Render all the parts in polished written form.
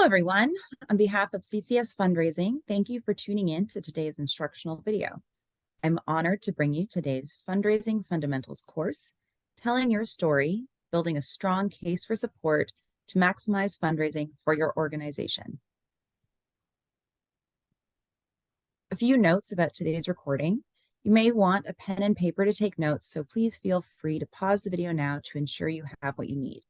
everyone. On behalf of CCS Fundraising, thank you for tuning in to today's instructional video. I'm honored to bring you today's Fundraising Fundamentals course, telling your story, building a strong case for support to maximize fundraising for your organization. A few notes about today's recording. You may want a pen and paper to take notes, so please feel free to pause the video now to ensure you have what you need.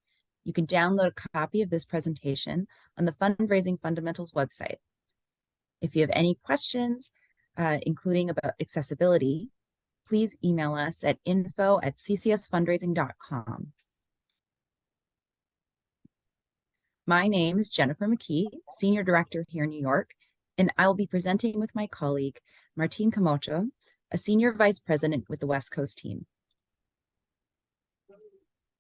You can download a copy of this presentation on the Fundraising Fundamentals website. If you have any questions, including about accessibility, please email us at info@ccsfundraising.com. My name is Jennifer McKee, Senior Director here in New York, and I will be presenting with my colleague, Martin Camacho, a Senior Vice President with the West Coast team.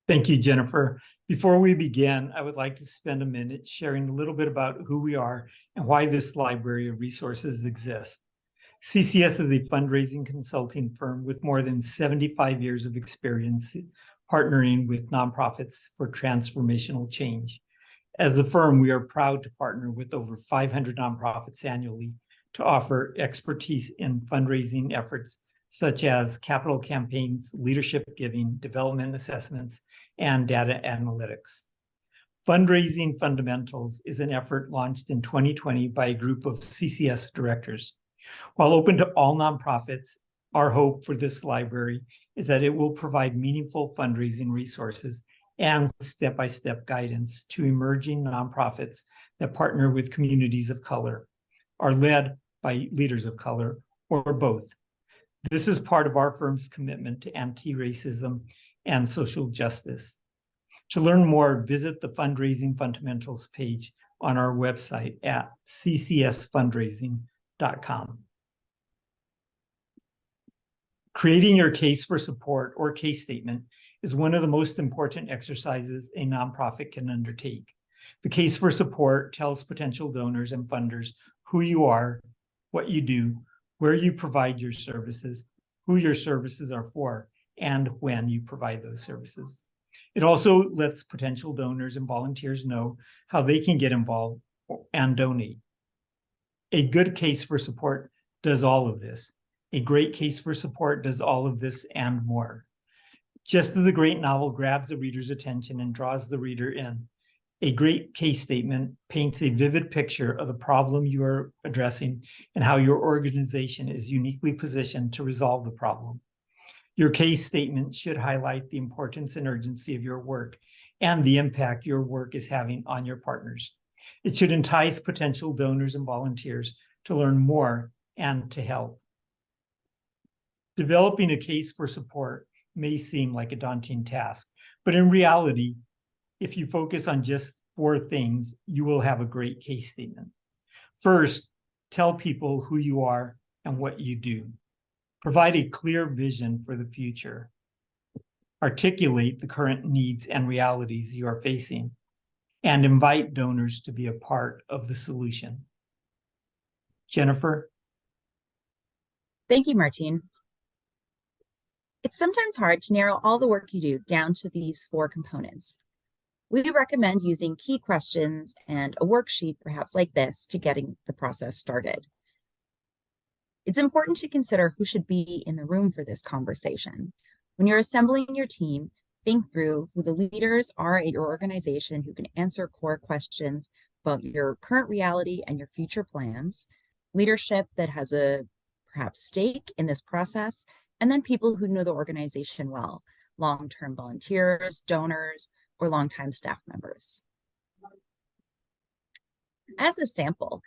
Thank you, Jennifer. Before we begin, I would like to spend a minute sharing a little bit about who we are and why this library of resources exists. CCS is a fundraising consulting firm with more than 75 years of experience partnering with nonprofits for transformational change. As a firm, we are proud to partner with over 500 nonprofits annually to offer expertise in fundraising efforts such as capital campaigns, leadership giving, development assessments, and data analytics. Fundraising Fundamentals is an effort launched in 2020 by a group of CCS directors. While open to all nonprofits, our hope for this library is that it will provide meaningful fundraising resources and step-by-step guidance to emerging nonprofits that partner with communities of color, are led by leaders of color, or both. This is part of our firm's commitment to anti-racism and social justice. To learn more, visit the Fundraising Fundamentals page on our website at ccsfundraising.com. Creating your case for support or case statement is one of the most important exercises a nonprofit can undertake. The case for support tells potential donors and funders who you are, what you do, where you provide your services, who your services are for, and when you provide those services. It also lets potential donors and volunteers know how they can get involved and donate. A good case for support does all of this. A great case for support does all of this and more. Just as a great novel grabs the reader's attention and draws the reader in, a great case statement paints a vivid picture of the problem you are addressing and how your organization is uniquely positioned to resolve the problem. Your case statement should highlight the importance and urgency of your work and the impact your work is having on your partners. It should entice potential donors and volunteers to learn more and to help. Developing a case for support may seem like a daunting task, but in reality, if you focus on just 4 things, you will have a great case statement. First, tell people who you are and what you do. Provide a clear vision for the future. Articulate the current needs and realities you are facing, and invite donors to be a part of the solution. Jennifer? Thank you, Martin. It's sometimes hard to narrow all the work you do down to these 4 components. We recommend using key questions and a worksheet, perhaps like this, to getting the process started. It's important to consider who should be in the room for this conversation. When you're assembling your team, think through who the leaders are at your organization who can answer core questions about your current reality and your future plans, leadership that has a perhaps stake in this process, and then people who know the organization well, long-term volunteers, donors, or longtime staff members. As a sample,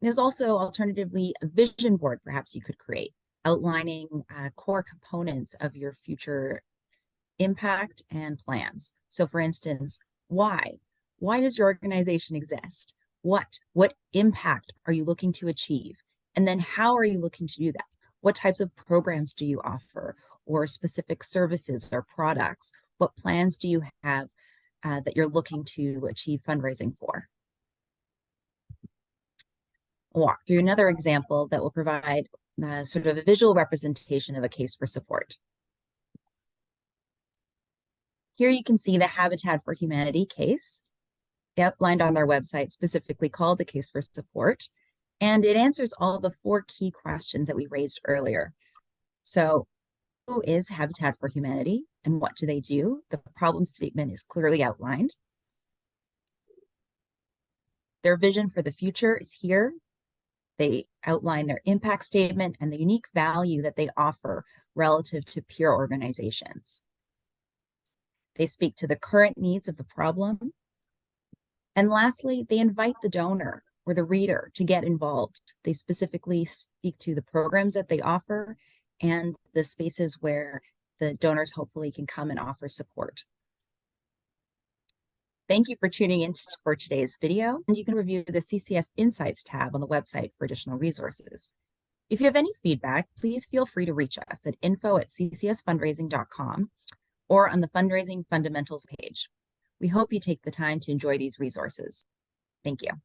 there's also alternatively a vision board perhaps you could create, outlining core components of your future impact and plans. So for instance, why? Why does your organization exist? What impact are you looking to achieve? And then how are you looking to do that? What types of programs do you offer, or specific services or products? What plans do you have that you're looking to achieve fundraising for? I'll walk through another example that will provide sort of a visual representation of a case for support. Here you can see the Habitat for Humanity case. outlined on their website, specifically called A Case for Support, and it answers all of the 4 key questions that we raised earlier. So, who is Habitat for Humanity and what do they do? The problem statement is clearly outlined. Their vision for the future is here. They outline their impact statement and the unique value that they offer relative to peer organizations. They speak to the current needs of the problem. And lastly, they invite the donor or the reader to get involved. They specifically speak to the programs that they offer and the spaces where the donors hopefully can come and offer support. Thank you for tuning in for today's video, and you can review the CCS Insights tab on the website for additional resources. If you have any feedback, please feel free to reach us at info@ccsfundraising.com or on the Fundraising Fundamentals page. We hope you take the time to enjoy these resources. Thank you.